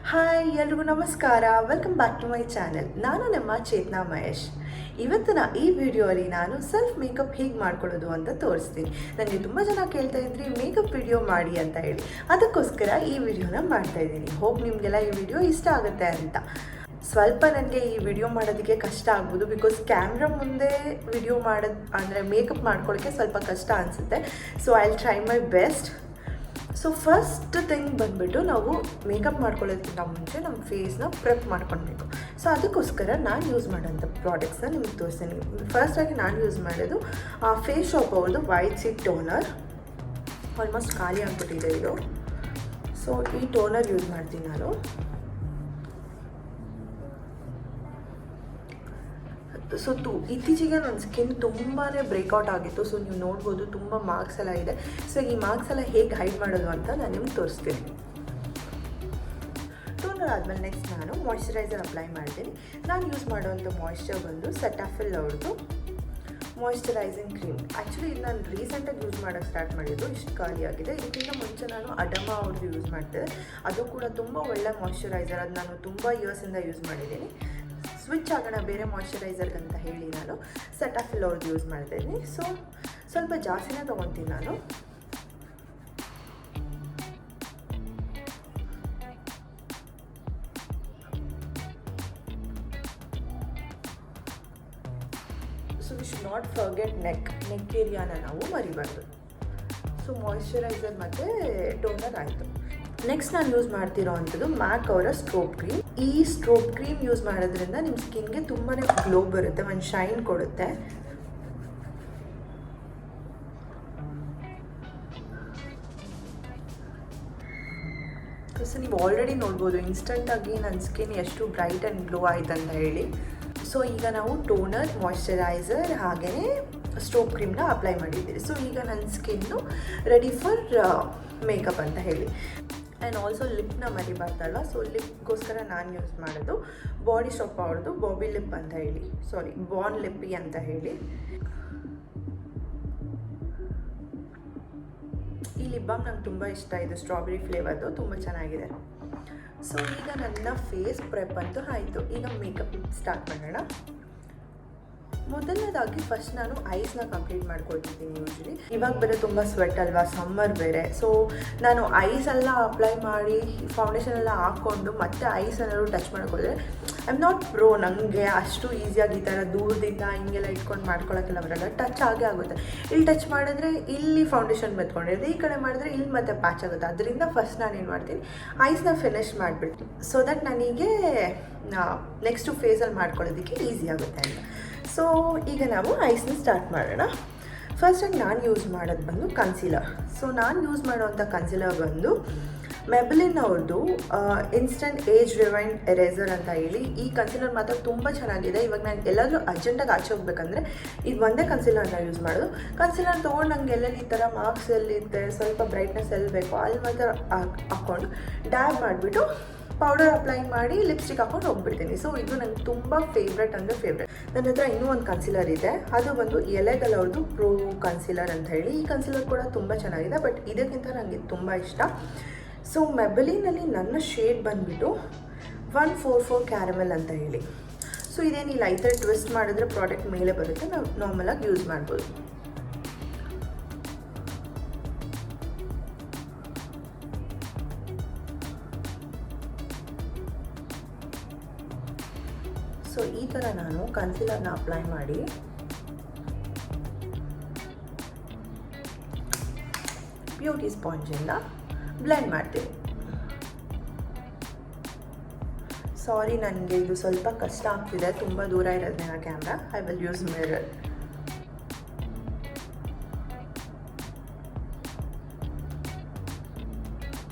Hi ಎಲ್ರಿಗೂ ನಮಸ್ಕಾರ, welcome back to my channel. ನಾನು ನಮ್ಮ ಚೇತನಾ ಮಹೇಶ್. ಇವತ್ತಿನ ಈ ವಿಡಿಯೋಲಿ ನಾನು ಸೆಲ್ಫ್ ಮೇಕಪ್ ಹೇಗೆ ಮಾಡ್ಕೊಳ್ಳೋದು ಅಂತ ತೋರಿಸ್ತೀನಿ. ನನಗೆ ತುಂಬ ಜನ ಕೇಳ್ತಾ ಇದ್ರಿ ಮೇಕಪ್ ವಿಡಿಯೋ ಮಾಡಿ ಅಂತ ಹೇಳಿ, ಅದಕ್ಕೋಸ್ಕರ ಈ ವಿಡಿಯೋನ ಮಾಡ್ತಾ ಇದ್ದೀನಿ. ಹೋಪ್ ನಿಮಗೆಲ್ಲ ಈ ವಿಡಿಯೋ ಇಷ್ಟ ಆಗುತ್ತೆ ಅಂತ. ಸ್ವಲ್ಪ ನನಗೆ ಈ ವಿಡಿಯೋ ಮಾಡೋದಕ್ಕೆ ಕಷ್ಟ ಆಗ್ಬೋದು, ಬಿಕಾಸ್ ಕ್ಯಾಮ್ರಾ ಮುಂದೆ ವಿಡಿಯೋ ಮಾಡೋದು ಅಂದರೆ ಮೇಕಪ್ ಮಾಡ್ಕೊಳ್ಳೋಕ್ಕೆ ಸ್ವಲ್ಪ ಕಷ್ಟ ಅನಿಸುತ್ತೆ. So I will try my best. So first thing ಬಂದುಬಿಟ್ಟು ನಾವು ಮೇಕಪ್ ಮಾಡ್ಕೊಳ್ಳೋದಕ್ಕಿಂತ ಮುಂಚೆ ನಮ್ಮ ಫೇಸ್ನ ಪ್ರೆಪ್ ಮಾಡ್ಕೊಳ್ಬೇಕು. ಸೊ ಅದಕ್ಕೋಸ್ಕರ ನಾನು ಯೂಸ್ ಮಾಡೋಂಥ ಪ್ರಾಡಕ್ಟ್ಸ್ನ ನಿಮಗೆ ತೋರಿಸ್ತೀನಿ. ಫಸ್ಟಾಗಿ ನಾನು ಯೂಸ್ ಮಾಡೋದು ಫೇಸ್ ಶಾಪ್ ಅವ್ರದ್ದು ವೈಟ್ ಸೀಟ್ ಟೋನರ್. ಆಲ್ಮೋಸ್ಟ್ ಖಾಲಿ ಆಗಿಬಿಟ್ಟಿದೆ ಇದು. ಸೊ ಈ ಟೋನರ್ ಯೂಸ್ ಮಾಡ್ತೀನಿ ನಾನು. ಸೊ ಇತ್ತೀಚೆಗೆ ನನ್ನ ಸ್ಕಿನ್ ತುಂಬಾ ಬ್ರೇಕ್ಔಟ್ ಆಗಿತ್ತು. ಸೊ ನೀವು ನೋಡ್ಬೋದು ತುಂಬ ಮಾರ್ಕ್ಸ್ ಎಲ್ಲ ಇದೆ. ಸೊ ಈ ಮಾರ್ಕ್ಸ್ ಎಲ್ಲ ಹೇಗೆ ಹೈಡ್ ಮಾಡೋದು ಅಂತ ನಾನು ನಿಮ್ಗೆ ತೋರಿಸ್ತೀನಿ. ಟೋನರ್ ಆದಮೇಲೆ ನೆಕ್ಸ್ಟ್ ನಾನು ಮಾಯ್ಶ್ಚರೈಸರ್ ಅಪ್ಲೈ ಮಾಡ್ತೀನಿ. ನಾನು ಯೂಸ್ ಮಾಡೋವಂಥ ಮಾಯ್ಶ್ಚರ್ ಬಂದು ಸೆಟಾಫಿಲ್ ಅವ್ರದ್ದು ಮಾಯ್ಶ್ಚರೈಸಿಂಗ್ ಕ್ರೀಮ್. ಆ್ಯಕ್ಚುಲಿ ಇದು ನಾನು ರೀಸೆಂಟಾಗಿ ಯೂಸ್ ಮಾಡೋಕ್ಕೆ ಸ್ಟಾರ್ಟ್ ಮಾಡಿದ್ದು, ಇಷ್ಟು ಖಾಲಿಯಾಗಿದೆ. ಇದಕ್ಕಿಂತ ಮುಂಚೆ ನಾನು ಅಡಮಾ ಅವ್ರದ್ದು ಯೂಸ್ ಮಾಡ್ತಿದ್ದೆ. ಅದು ಕೂಡ ತುಂಬ ಒಳ್ಳೆ ಮಾಯ್ಶ್ಚರೈಸರ್. ಅದು ನಾನು ತುಂಬ ಇಯರ್ಸಿಂದ ಯೂಸ್ ಮಾಡಿದ್ದೀನಿ. ಸ್ವಿಚ್ ಆಗೋಣ ಬೇರೆ ಮಾಯ್ಶ್ಚರೈಸರ್ಗಂತ ಹೇಳಿ ನಾನು ಸೆಟಾಫಿಲ್ ಅವ್ರದ್ದು ಯೂಸ್ ಮಾಡ್ತಾಯಿದ್ದೀನಿ. ಸೊ ಸ್ವಲ್ಪ ಜಾಸ್ತಿನೇ ತೊಗೊತೀನಿ ನಾನು. So we should not forget neck ಏರಿಯಾನ ನಾವು ಮರಿಬಾರ್ದು. ಸೊ ಮಾಯ್ಶ್ಚರೈಸರ್ ಮತ್ತು ಟೋನರ್ ಆಯಿತು. ನೆಕ್ಸ್ಟ್ ನಾನು ಯೂಸ್ ಮಾಡ್ತಿರೋ ಅಂಥದ್ದು ಮ್ಯಾಕ್ ಅವರ ಸ್ಟ್ರೋಬ್ ಕ್ರೀಮ್. ಈ ಸ್ಟ್ರೋಬ್ ಕ್ರೀಮ್ ಯೂಸ್ ಮಾಡೋದ್ರಿಂದ ನಿಮ್ಮ ಸ್ಕಿನ್ಗೆ ತುಂಬಾ ಗ್ಲೋ ಬರುತ್ತೆ, ಒಂದು ಶೈನ್ ಕೊಡುತ್ತೆ. ಸೊ ನೀವು ಆಲ್ರೆಡಿ ನೋಡ್ಬೋದು ಇನ್ಸ್ಟಂಟಾಗಿ ನನ್ನ ಸ್ಕಿನ್ ಎಷ್ಟು ಬ್ರೈಟ್ ಆ್ಯಂಡ್ ಗ್ಲೋ ಆಯ್ತು ಅಂತ ಹೇಳಿ. ಸೊ ಈಗ ನಾವು ಟೋನರ್, ಮಾಯ್ಶ್ಚರೈಸರ್ ಹಾಗೆಯೇ ಸ್ಟ್ರೋಬ್ ಕ್ರೀಮ್ನ ಅಪ್ಲೈ ಮಾಡಿದ್ದೀವಿ. ಸೊ ಈಗ ನನ್ನ ಸ್ಕಿನ್ನು ರೆಡಿ ಫಾರ್ ಮೇಕಪ್ ಅಂತ ಹೇಳಿ. ಆ್ಯಂಡ್ ಆಲ್ಸೋ ಲಿಪ್ನ ಮರಿಬಾರ್ದಲ್ವ. ಸೊ ಲಿಪ್ಗೋಸ್ಕರ ನಾನು ಯೂಸ್ ಮಾಡೋದು ಬಾಡಿ ಶಾಪ್ ಅವ್ರದ್ದು ಬಾಬಿ ಲಿಪ್ ಅಂತ ಹೇಳಿ, ಬಾರ್ನ್ ಲಿಪ್ಪಿ ಅಂತ ಹೇಳಿ. ಈ ಲಿಪ್ ಬಾಮ್ ನಂಗೆ ತುಂಬ ಇಷ್ಟ. ಇದು ಸ್ಟ್ರಾಬೆರಿ ಫ್ಲೇವರ್ದು, ತುಂಬ ಚೆನ್ನಾಗಿದೆ. ಸೊ ಈಗ ನನ್ನ ಫೇಸ್ ಪ್ರೆಪ್ ಅಂತೂ ಆಯಿತು. ಈಗ ಮೇಕಪ್ ಸ್ಟಾರ್ಟ್ ಮಾಡೋಣ. ಮೊದಲನೇದಾಗಿ ಫಸ್ಟ್ ನಾನು ಐಸ್ನ ಕಂಪ್ಲೀಟ್ ಮಾಡ್ಕೊಳ್ತಿದ್ದೀನಿ. ಯೂಶ್ವಲಿ ಇವಾಗ ಬೇರೆ ತುಂಬ ಸ್ವೆಟ್ ಅಲ್ವಾ, ಸಮ್ಮರ್ ಬೇರೆ. ಸೊ ನಾನು ಐಸೆಲ್ಲ ಅಪ್ಲೈ ಮಾಡಿ ಫೌಂಡೇಶನ್ ಎಲ್ಲ ಹಾಕ್ಕೊಂಡು ಮತ್ತೆ ಐಸನ್ನೆಲ್ಲರೂ ಟಚ್ ಮಾಡ್ಕೊಳ್ಳಿದ್ರೆ ಐ ಆಮ್ ನಾಟ್ ಪ್ರೋ. ನನಗೆ ಅಷ್ಟು ಈಸಿಯಾಗಿ ಈ ಥರ ದೂರದಿಂದ ಹಿಂಗೆಲ್ಲ ಇಟ್ಕೊಂಡು ಮಾಡ್ಕೊಳ್ಳೋಕ್ಕೆಲ್ಲ ಬರಲ್ಲ. ಟಚ್ ಆಗೇ ಆಗುತ್ತೆ. ಇಲ್ಲಿ ಟಚ್ ಮಾಡಿದ್ರೆ ಇಲ್ಲಿ ಫೌಂಡೇಶನ್ ಮೆತ್ಕೊಂಡಿರುತ್ತೆ, ಈ ಕಡೆ ಮಾಡಿದ್ರೆ ಇಲ್ಲಿ ಮತ್ತೆ ಪ್ಯಾಚ್ ಆಗುತ್ತೆ. ಅದರಿಂದ ಫಸ್ಟ್ ನಾನು ಏನು ಮಾಡ್ತೀನಿ, ಐಸ್ನ ಫಿನಿಶ್ ಮಾಡಿಬಿಡ್ತೀನಿ. ಸೊ ದಟ್ ನನಗೆ ನೆಕ್ಸ್ಟು ಫೇಸಲ್ಲಿ ಮಾಡ್ಕೊಳ್ಳೋದಕ್ಕೆ ಈಸಿ ಆಗುತ್ತೆ ಅಂತ. ಸೊ ಈಗ ನಾವು ಐಸ್ನ ಸ್ಟಾರ್ಟ್ ಮಾಡೋಣ. ಫಸ್ಟಾಗಿ ನಾನು ಯೂಸ್ ಮಾಡೋದು ಬಂದು ಕನ್ಸೀಲರ್. ಸೊ ನಾನು ಯೂಸ್ ಮಾಡೋವಂಥ ಕನ್ಸೀಲರ್ ಬಂದು ಮೆಬ್ಲಿನ್ ಅವ್ರದ್ದು ಇನ್ಸ್ಟಂಟ್ ಏಜ್ ರಿವೈಂಡ್ ಎರೇಸರ್ ಅಂತ ಹೇಳಿ. ಈ ಕನ್ಸೀಲರ್ ಮಾತ್ರ ತುಂಬ ಚೆನ್ನಾಗಿದೆ. ಇವಾಗ ನಾನು ಎಲ್ಲಾದರೂ ಅರ್ಜೆಂಟಾಗಿ ಆಚೆ ಹೋಗ್ಬೇಕಂದ್ರೆ ಇದು ಒಂದೇ ಕನ್ಸೀಲರ್ನ ಯೂಸ್ ಮಾಡೋದು. ಕನ್ಸೀಲರ್ ತೊಗೊಂಡು ನಂಗೆ ಎಲ್ಲೆಲ್ಲಿ ಈ ಥರ ಮಾರ್ಕ್ಸ್ ಎಲ್ಲಿರುತ್ತೆ, ಸ್ವಲ್ಪ ಬ್ರೈಟ್ನೆಸ್ ಎಲ್ಲಿ ಬೇಕೋ ಅಲ್ಲಿ ಮಾತ್ರ ಹಾಕ್ಕೊಂಡು ಡ್ಯಾಬ್ ಮಾಡಿಬಿಟ್ಟು ಪೌಡರ್ ಅಪ್ಲೈ ಮಾಡಿ ಲಿಪ್ಸ್ಟಿಕ್ ಹಾಕೊಂಡು ಹೋಗ್ಬಿಡ್ತೀನಿ. ಸೊ ಇದು ನಂಗೆ ತುಂಬ ಫೇವ್ರೆಟ್ ಅಂದರೆ ಫೇವ್ರೆಟ್. ನನ್ನ ಹತ್ರ ಇನ್ನೂ ಒಂದು ಕನ್ಸೀಲರ್ ಇದೆ, ಅದು ಬಂದು ಎಲೆಗಲ್ ಅವ್ರದ್ದು ಪ್ರೋ ಕನ್ಸೀಲರ್ ಅಂತ ಹೇಳಿ. ಈ ಕನ್ಸೀಲರ್ ಕೂಡ ತುಂಬ ಚೆನ್ನಾಗಿದೆ, ಬಟ್ ಇದಕ್ಕಿಂತ ನನಗೆ ತುಂಬ ಇಷ್ಟ. ಸೊ ಮೆಬಲಿನಲ್ಲಿ ನನ್ನ ಶೇಡ್ ಬಂದುಬಿಟ್ಟು 144 ಕ್ಯಾರಮೆಲ್ ಅಂತ ಹೇಳಿ. ಸೊ ಇದೇನಿಲ್ಲ, ಈ ಥರ ಟ್ವಿಸ್ಟ್ ಮಾಡಿದ್ರೆ ಪ್ರಾಡಕ್ಟ್ ಮೇಲೆ ಬರುತ್ತೆ, ನಾವು ನಾರ್ಮಲಾಗಿ ಯೂಸ್ ಮಾಡ್ಬೋದು. ಸೊ ಈ ಥರ ನಾನು ಕನ್ಸೀಲರ್ನ ಅಪ್ಲೈ ಮಾಡಿ ಬ್ಯೂಟಿ ಸ್ಪಾಂಜಿಂದ ಬ್ಲೆಂಡ್ ಮಾಡ್ತೀನಿ. ಸಾರಿ, ನನಗೆ ಇದು ಸ್ವಲ್ಪ ಕಷ್ಟ ಆಗ್ತಿದೆ, ತುಂಬ ದೂರ ಇರೋದ್ರಿಂದ camera. I will use mirror.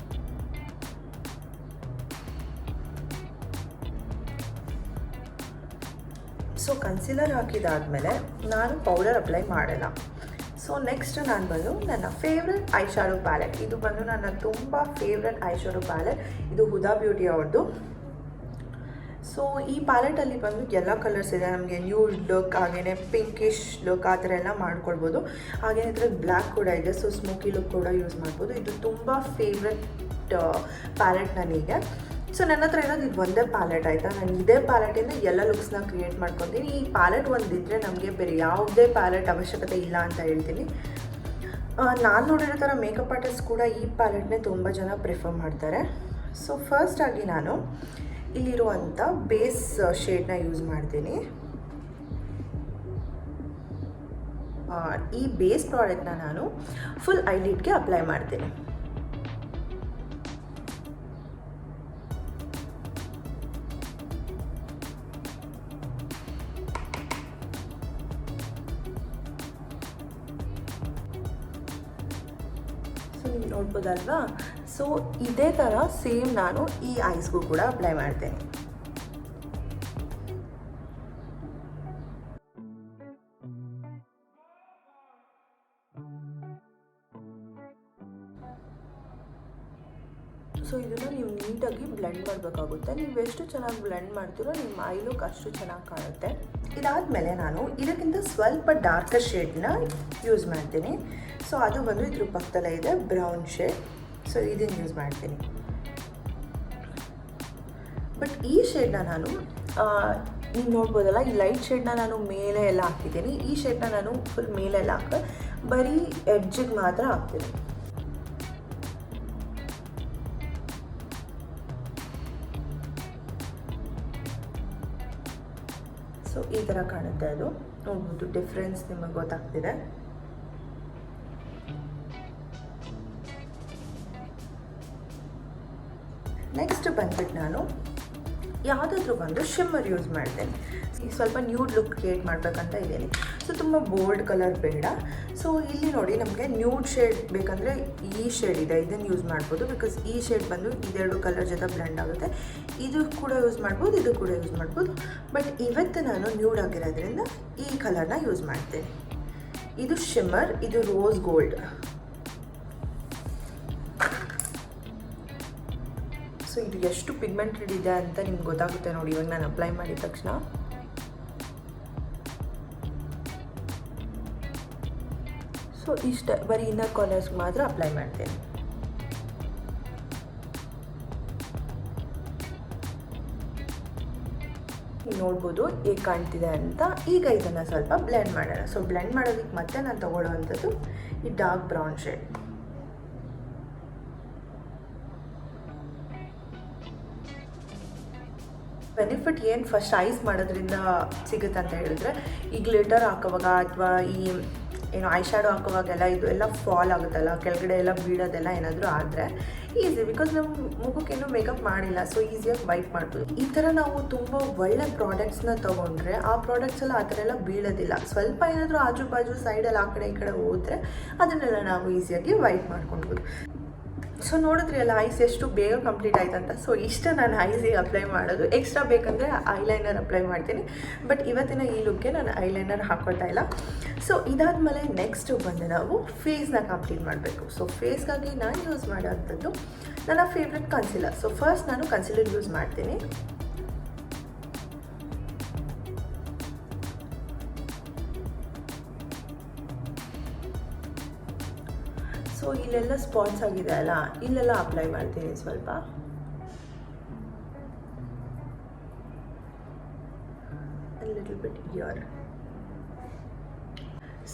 So concealer ಹಾಕಿದಾದಮೇಲೆ ನಾನು ಪೌಡರ್ ಅಪ್ಲೈ ಮಾಡಲ್ಲ. ಸೊ ನೆಕ್ಸ್ಟ್ ನಾನು ಬಂದು ನನ್ನ ಫೇವ್ರೆಟ್ ಐ ಶಾಡೋ ಪ್ಯಾಲೆಟ್. ಇದು ಬಂದು ನನ್ನ ತುಂಬ ಫೇವ್ರೆಟ್ ಐ ಶಾಡೋ ಪ್ಯಾಲೆಟ್. ಇದು ಹುದಾ ಬ್ಯೂಟಿ ಅವ್ರದ್ದು. ಸೊ ಈ ಪ್ಯಾಲೆಟಲ್ಲಿ ಬಂದು ಎಲ್ಲ ಕಲರ್ಸ್ ಇದೆ. ನಮಗೆ ನ್ಯೂಡ್ ಲುಕ್, ಹಾಗೆಯೇ ಪಿಂಕಿಶ್ ಲುಕ್ ಆ ಥರ ಎಲ್ಲ ಮಾಡ್ಕೊಳ್ಬೋದು. ಹಾಗೆಯೇ ಇದ್ರಲ್ಲಿ ಬ್ಲ್ಯಾಕ್ ಕೂಡ ಇದೆ, ಸೊ ಸ್ಮೋಕಿ ಲುಕ್ ಕೂಡ ಯೂಸ್ ಮಾಡ್ಬೋದು. ಇದು ತುಂಬ ಫೇವ್ರೆಟ್ ಪ್ಯಾಲೆಟ್ ನನಗೆ. ಸೊ ನನ್ನ ಹತ್ರ ಇರೋದು ಇದು ಒಂದೇ ಪ್ಯಾಲೆಟ್ ಆಯಿತಾ. ನಾನು ಇದೇ ಪ್ಯಾಲೆಟಿಂದ ಎಲ್ಲ ಲುಕ್ಸ್ನ ಕ್ರಿಯೇಟ್ ಮಾಡ್ಕೊತೀನಿ. ಈ ಪ್ಯಾಲೆಟ್ ಒಂದಿದ್ದರೆ ನಮಗೆ ಬೇರೆ ಯಾವುದೇ ಪ್ಯಾಲೆಟ್ ಅವಶ್ಯಕತೆ ಇಲ್ಲ ಅಂತ ಹೇಳ್ತೀನಿ. ನಾನು ನೋಡಿರೋ ಥರ ಮೇಕಪ್ ಆರ್ಟಿಸ್ಟ್ ಕೂಡ ಈ ಪ್ಯಾಲೆಟ್ನೇ ತುಂಬ ಜನ ಪ್ರಿಫರ್ ಮಾಡ್ತಾರೆ. ಸೊ ಫಸ್ಟಾಗಿ ನಾನು ಇಲ್ಲಿರುವಂಥ ಬೇಸ್ ಶೇಡ್ನ ಯೂಸ್ ಮಾಡ್ತೀನಿ. ಈ ಬೇಸ್ ಪ್ರಾಡಕ್ಟ್ನ ನಾನು ಫುಲ್ ಐಲಿಡ್ಗೆ ಅಪ್ಲೈ ಮಾಡ್ತೀನಿ. ಸೊ ನೀವು ನೋಡ್ಬೋದಲ್ವಾ. ಸೊ ಇದೇ ಥರ ಸೇಮ್ ನಾನು ಈ ಐಸ್ಗೂ ಕೂಡ ಅಪ್ಲೈ ಮಾಡ್ತೇನೆ. ಸೊ ಇದನ್ನು ನೀವು ನೀಟಾಗಿ ಬ್ಲೆಂಡ್ ಮಾಡಬೇಕಾಗುತ್ತೆ. ನೀವು ಎಷ್ಟು ಚೆನ್ನಾಗಿ ಬ್ಲೆಂಡ್ ಮಾಡ್ತೀರೋ ನಿಮ್ಮ ಐ ಲುಕ್ ಅಷ್ಟು ಚೆನ್ನಾಗಿ ಕಾಣುತ್ತೆ. ಇದಾದಮೇಲೆ ನಾನು ಇದಕ್ಕಿಂತ ಸ್ವಲ್ಪ ಡಾರ್ಕರ್ ಶೇಡ್ನ ಯೂಸ್ ಮಾಡ್ತೀನಿ. ಸೊ ಅದು ಬಂದು ಇದ್ರ ಪಕ್ಕದಲ್ಲೇ ಇದೆ ಬ್ರೌನ್ ಶೇಡ್. ಸೊ ಇದನ್ನು ಯೂಸ್ ಮಾಡ್ತೀನಿ. ಬಟ್ ಈ ಶೇಡ್ನ ನಾನು ನೀವು ನೋಡ್ಬೋದಲ್ಲ, ಈ ಲೈಟ್ ಶೇಡ್ನ ನಾನು ಮೇಲೆ ಎಲ್ಲ ಹಾಕಿದ್ದೀನಿ. ಈ ಶೇಡ್ನ ನಾನು ಫುಲ್ ಮೇಲೆಲ್ಲ ಹಾಕಿ ಬರೀ ಎಡ್ಜಿಗೆ ಮಾತ್ರ ಹಾಕ್ತೀನಿ. ಸೊ ಈ ಥರ ಕಾಣುತ್ತೆ. ಅದು ನೋಡ್ಬೋದು, ಡಿಫ್ರೆನ್ಸ್ ನಿಮಗೆ ಗೊತ್ತಾಗ್ತಿದೆ. ನೆಕ್ಸ್ಟ್ ಬಂದ್ಬಿಟ್ಟು ನಾನು ಯಾವುದಾದ್ರೂ ಒಂದು ಶಿಮ್ಮರ್ ಯೂಸ್ ಮಾಡ್ತೇನೆ. ಸ್ವಲ್ಪ ನ್ಯೂಡ್ ಲುಕ್ ಕ್ರಿಯೇಟ್ ಮಾಡಬೇಕಂತ ಇದ್ದೀನಿ. ಸೊ ತುಂಬ ಬೋಲ್ಡ್ ಕಲರ್ ಬೇಡ. ಸೊ ಇಲ್ಲಿ ನೋಡಿ, ನಮಗೆ ನ್ಯೂಡ್ ಶೇಡ್ ಬೇಕಂದರೆ ಈ ಶೇಡ್ ಇದೆ, ಇದನ್ನು ಯೂಸ್ ಮಾಡ್ಬೋದು. ಬಿಕಾಸ್ ಈ ಶೇಡ್ ಬಂದು ಇದೆರಡು ಕಲರ್ ಜೊತೆ ಬ್ಲೆಂಡ್ ಆಗುತ್ತೆ. ಇದು ಕೂಡ ಯೂಸ್ ಮಾಡ್ಬೋದು, ಇದು ಕೂಡ ಯೂಸ್ ಮಾಡ್ಬೋದು. ಬಟ್ ಇವತ್ತು ನಾನು ನ್ಯೂಡ್ ಆಗಿರೋದ್ರಿಂದ ಈ ಕಲರ್ನ ಯೂಸ್ ಮಾಡ್ತೇನೆ. ಇದು ಶಿಮ್ಮರ್, ಇದು ರೋಸ್ ಗೋಲ್ಡ್. ಸೊ ಇದು ಎಷ್ಟು ಪಿಗ್ಮೆಂಟೆಡ್ ಇದೆ ಅಂತ ನಿಮ್ಗೆ ಗೊತ್ತಾಗುತ್ತೆ ನೋಡಿ ಇವಾಗ ನಾನು ಅಪ್ಲೈ ಮಾಡಿದ ತಕ್ಷಣ. ಸೊ ಇಷ್ಟ ಬರೀ ಇನ್ನರ್ ಕಾರ್ನರ್ಸ್ಗೆ ಮಾತ್ರ ಅಪ್ಲೈ ಮಾಡ್ತೇನೆ. ನೋಡ್ಬೋದು ಹೇಗೆ ಕಾಣ್ತಿದೆ ಅಂತ. ಈಗ ಇದನ್ನು ಸ್ವಲ್ಪ ಬ್ಲೆಂಡ್ ಮಾಡೋಣ. ಸೊ ಬ್ಲೆಂಡ್ ಮಾಡೋದಕ್ಕೆ ಮತ್ತೆ ನಾನು ತೊಗೊಳ್ಳೋವಂಥದ್ದು ಈ ಡಾರ್ಕ್ ಬ್ರೌನ್ ಶೇಡ್. ಬೆನಿಫಿಟ್ ಏನು ಫಸ್ಟ್ ಐಸ್ ಮಾಡೋದ್ರಿಂದ ಸಿಗುತ್ತೆ ಅಂತ ಹೇಳಿದ್ರೆ, ಈ ಗ್ಲಿಟರ್ ಹಾಕೋವಾಗ ಅಥವಾ ಈ ಏನು ಐ ಶ್ಯಾಡೋ ಹಾಕೋವಾಗೆಲ್ಲ ಇದು ಎಲ್ಲ ಫಾಲ್ ಆಗುತ್ತಲ್ಲ, ಕೆಳಗಡೆ ಎಲ್ಲ ಬೀಳೋದೆಲ್ಲ ಏನಾದರೂ ಆದರೆ ಈಸಿ. ಬಿಕಾಸ್ ನಮ್ಮ ಮುಖಕ್ಕೇನು ಮೇಕಪ್ ಮಾಡಿಲ್ಲ, ಸೊ ಈಸಿಯಾಗಿ ವೈಪ್ ಮಾಡ್ಬೋದು. ಈ ಥರ ನಾವು ತುಂಬ ಒಳ್ಳೆ ಪ್ರಾಡಕ್ಟ್ಸ್ನ ತೊಗೊಂಡ್ರೆ ಆ ಪ್ರಾಡಕ್ಟ್ಸ್ ಎಲ್ಲ ಆ ಥರ ಎಲ್ಲ ಬೀಳೋದಿಲ್ಲ. ಸ್ವಲ್ಪ ಏನಾದರೂ ಆಜು ಬಾಜು ಸೈಡಲ್ಲಿ ಆ ಕಡೆ ಈ ಕಡೆ ಹೋದರೆ ಅದನ್ನೆಲ್ಲ ನಾವು ಈಸಿಯಾಗಿ ವೈಪ್ ಮಾಡ್ಕೊಳ್ಬೋದು. ಸೊ ನೋಡಿದ್ರಿ ಅಲ್ಲ ಐಸ್ ಎಷ್ಟು ಬೇಗ ಕಂಪ್ಲೀಟ್ ಆಯ್ತಂತ. ಸೊ ಇಷ್ಟ ನಾನು ಐಸಿಗೆ ಅಪ್ಲೈ ಮಾಡೋದು. ಎಕ್ಸ್ಟ್ರಾ ಬೇಕಂದರೆ ಐಲೈನರ್ ಅಪ್ಲೈ ಮಾಡ್ತೀನಿ. ಬಟ್ ಇವತ್ತಿನ ಈ ಲುಕ್ಗೆ ನಾನು ಐಲೈನರ್ ಹಾಕ್ಕೊಳ್ತಾ ಇಲ್ಲ. ಸೊ ಇದಾದಮೇಲೆ ನೆಕ್ಸ್ಟು ಬಂದು ನಾವು ಫೇಸ್ನ ಕಂಪ್ಲೀಟ್ ಮಾಡಬೇಕು. ಸೊ ಫೇಸ್ಗಾಗಿ ನಾನು ಯೂಸ್ ಮಾಡೋವಂಥದ್ದು ನನ್ನ ಫೇವ್ರೆಟ್ ಕನ್ಸಿಲರ್. ಸೊ ಫಸ್ಟ್ ನಾನು ಕನ್ಸಿಲರ್ ಯೂಸ್ ಮಾಡ್ತೀನಿ. ಸೊ ಇಲ್ಲೆಲ್ಲ ಸ್ಪಾಟ್ಸ್ ಆಗಿದೆ ಅಲ್ಲ, ಇಲ್ಲೆಲ್ಲ ಅಪ್ಲೈ ಮಾಡ್ತೀನಿ ಸ್ವಲ್ಪ. Little bit year.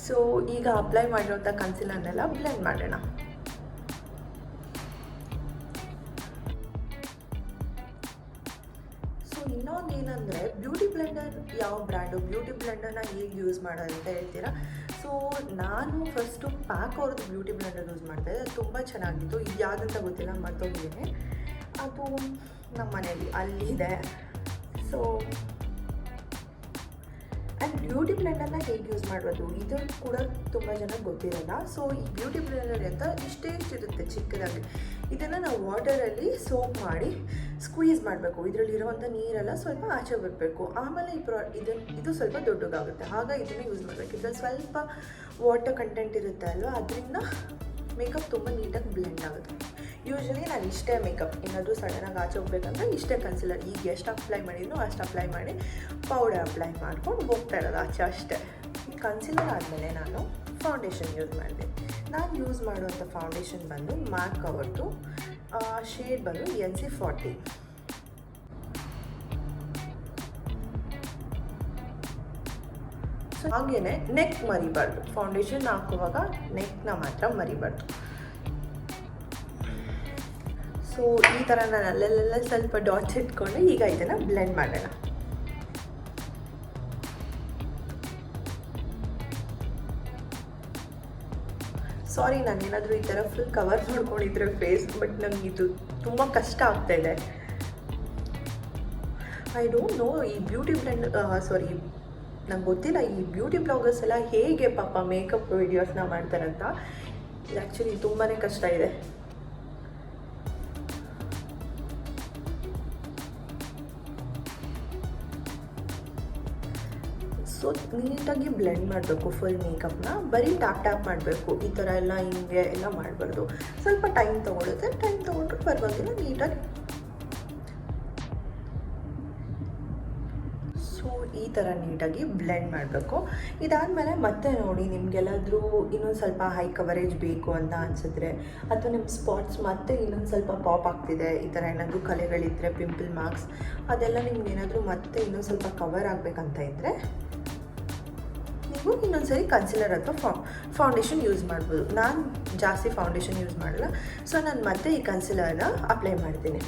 ಸೊ ಈಗ ಅಪ್ಲೈ ಮಾಡಿರೋಂಥ ಕನ್ಸಿಲರ್ನೆಲ್ಲ ಬ್ಲೆಂಡ್ ಮಾಡೋಣ. ಸೊ ಇನ್ನೊಂದು ಏನಂದರೆ ಬ್ಯೂಟಿ ಬ್ಲೆಂಡರ್ ಯಾವ ಬ್ರ್ಯಾಂಡು, ಬ್ಯೂಟಿ ಬ್ಲೆಂಡರ್ನ ಹೇಗೆ ಯೂಸ್ ಮಾಡೋದು ಅಂತ ಹೇಳ್ತೀರಾ. ಸೊ ನಾನು ಫಸ್ಟು ಪ್ಯಾಕ್ ಅವ್ರದ್ದು ಬ್ಯೂಟಿ ಬ್ಲೆಂಡರ್ ಯೂಸ್ ಮಾಡ್ತಾಯಿದ್ದೆ. ಅದು ತುಂಬ ಚೆನ್ನಾಗಿತ್ತು. ಇದು ಯಾವುದಂತ ಗೊತ್ತಿಲ್ಲ, ಮರ್ತೋಗಿದ್ದೀನಿ. ಅದು ನಮ್ಮ ಮನೇಲಿ ಅಲ್ಲಿದೆ. ಸೊ ಆ್ಯಂಡ್ ಬ್ಯೂಟಿ ಬ್ಲೆಂಡರ್ನ ಹೇಗೆ ಯೂಸ್ ಮಾಡೋದು ಇದು ಕೂಡ ತುಂಬ ಜನಕ್ಕೆ ಗೊತ್ತಿರಲ್ಲ. ಸೊ ಈ ಬ್ಯೂಟಿ ಬ್ಲೆಂಡರ್ ಅಂತ ಇಷ್ಟೇ ಇರುತ್ತೆ ಚಿಕ್ಕದಾಗಿ. ಇದನ್ನು ನಾವು ವಾಟರಲ್ಲಿ ಸೋಪ್ ಮಾಡಿ ಸ್ಕ್ವೀಸ್ ಮಾಡಬೇಕು. ಇದರಲ್ಲಿರುವಂಥ ನೀರೆಲ್ಲ ಸ್ವಲ್ಪ ಆಚೆ ಬರಬೇಕು. ಆಮೇಲೆ ಇದು ಸ್ವಲ್ಪ ದೊಡ್ಡದಾಗುತ್ತೆ. ಆಗ ಇದನ್ನು ಯೂಸ್ ಮಾಡಬೇಕು. ಇದರಲ್ಲಿ ಸ್ವಲ್ಪ ವಾಟರ್ ಕಂಟೆಂಟ್ ಇರುತ್ತೆ ಅಲ್ವಾ, ಅದರಿಂದ ಮೇಕಪ್ ತುಂಬ ನೀಟಾಗಿ ಬ್ಲೆಂಡ್ ಆಗುತ್ತೆ. ಯೂಶ್ವಲಿ ನಾನು ಇಷ್ಟೇ ಮೇಕಪ್, ಏನಾದರೂ ಸಡನ್ನಾಗಿ ಆಚೆ ಹೋಗ್ಬೇಕಂದ್ರೆ ಇಷ್ಟೇ ಕನ್ಸಿಲರ್ ಈಗ ಎಷ್ಟು ಅಪ್ಲೈ ಮಾಡಿದ್ನೋ ಅಷ್ಟು ಅಪ್ಲೈ ಮಾಡಿ ಪೌಡರ್ ಅಪ್ಲೈ ಮಾಡ್ಕೊಂಡು ಹೋಗ್ತಾ ಇರೋದು ಆಚೆ ಅಷ್ಟೇ. ಕನ್ಸಿಲರ್ ಆದಮೇಲೆ ನಾನು ಫೌಂಡೇಶನ್ ಯೂಸ್ ಮಾಡಿದೆ. ನಾನು ಯೂಸ್ ಮಾಡುವಂಥ ಫೌಂಡೇಶನ್ ಬಂದು ಮ್ಯಾಕ್ ಅವ್ರದ್ದು ಶೇಡ್ ಬಂದು NC40. ಸೊ ಹಾಗೇನೆ ನೆಕ್ ಮರಿಬಾರ್ದು, ಫೌಂಡೇಶನ್ ಹಾಕುವಾಗ ನೆಕ್ನ ಮಾತ್ರ ಮರಿಬಾರ್ದು. ಸೊ ಈ ಥರ ನಾನು ಅಲ್ಲೆಲ್ಲ ಸ್ವಲ್ಪ ಡಾಟ್ಸ್ ಇಟ್ಕೊಂಡು ಈಗ ಇದನ್ನು ಬ್ಲೆಂಡ್ ಮಾಡೋಣ. ಸಾರಿ, ನಾನೇನಾದರೂ ಈ ಥರ ಫುಲ್ ಕವರ್ ಮಾಡ್ಕೊಂಡಿದ್ರೆ ಫೇಸ್, ಬಟ್ ನಂಗೆ ಇದು ತುಂಬ ಕಷ್ಟ ಆಗ್ತಾಯಿದೆ. ಐ ಡೋಂಟ್ ನೋ ಈ ಬ್ಯೂಟಿ ಬ್ಲೆಂಡ್ ನಂಗೆ ಗೊತ್ತಿಲ್ಲ ಈ ಬ್ಯೂಟಿ ಬ್ಲಾಗರ್ಸ್ ಎಲ್ಲ ಹೇಗೆ ಪಾಪ ಮೇಕಪ್ ವಿಡಿಯೋಸ್ನ ಮಾಡ್ತಾರಂತ. ಆ್ಯಕ್ಚುಲಿ ತುಂಬಾ ಕಷ್ಟ ಇದೆ. ಸೊ ನೀಟಾಗಿ ಬ್ಲೆಂಡ್ ಮಾಡಬೇಕು ಫುಲ್ ಮೇಕಪ್ನ, ಬರೀ ಟ್ಯಾಪ್ ಮಾಡಬೇಕು. ಈ ಥರ ಎಲ್ಲ ಹಿಂಗೆ ಎಲ್ಲ ಮಾಡಬಾರ್ದು. ಸ್ವಲ್ಪ ಟೈಮ್ ತೊಗೊಳುತ್ತೆ, ಟೈಮ್ ತೊಗೊಂಡ್ರೆ ಪರವಾಗಿಲ್ಲ, ನೀಟಾಗಿ. ಸೊ ಈ ಥರ ನೀಟಾಗಿ ಬ್ಲೆಂಡ್ ಮಾಡಬೇಕು. ಇದಾದಮೇಲೆ ಮತ್ತೆ ನೋಡಿ, ನಿಮಗೆಲ್ಲಾದರೂ ಇನ್ನೊಂದು ಸ್ವಲ್ಪ ಹೈ ಕವರೇಜ್ ಬೇಕು ಅಂತ ಅನಿಸಿದ್ರೆ, ಅಥವಾ ನಿಮ್ಮ ಸ್ಪಾಟ್ಸ್ ಮತ್ತೆ ಇನ್ನೊಂದು ಸ್ವಲ್ಪ ಪಾಪ್ ಆಗ್ತಿದೆ, ಈ ಥರ ಏನಾದರೂ ಕಲೆಗಳಿದ್ದರೆ, ಪಿಂಪಲ್ ಮಾರ್ಕ್ಸ್ ಅದೆಲ್ಲ ನಿಮ್ಗೆ ಏನಾದರೂ ಮತ್ತೆ ಇನ್ನೊಂದು ಸ್ವಲ್ಪ ಕವರ್ ಆಗಬೇಕಂತ ಇದ್ದರೆ ನೀವು ಇನ್ನೊಂದು ಸರಿ ಕನ್ಸಿಲರ್ ಅಥವಾ ಫೌಂಡೇಶನ್ ಯೂಸ್ ಮಾಡ್ಬೋದು. ನಾನು ಜಾಸ್ತಿ ಫೌಂಡೇಶನ್ ಯೂಸ್ ಮಾಡಲ್ಲ, ಸೊ ನಾನು ಮತ್ತೆ ಈ ಕನ್ಸಿಲರ್ನ ಅಪ್ಲೈ ಮಾಡ್ತೀನಿ.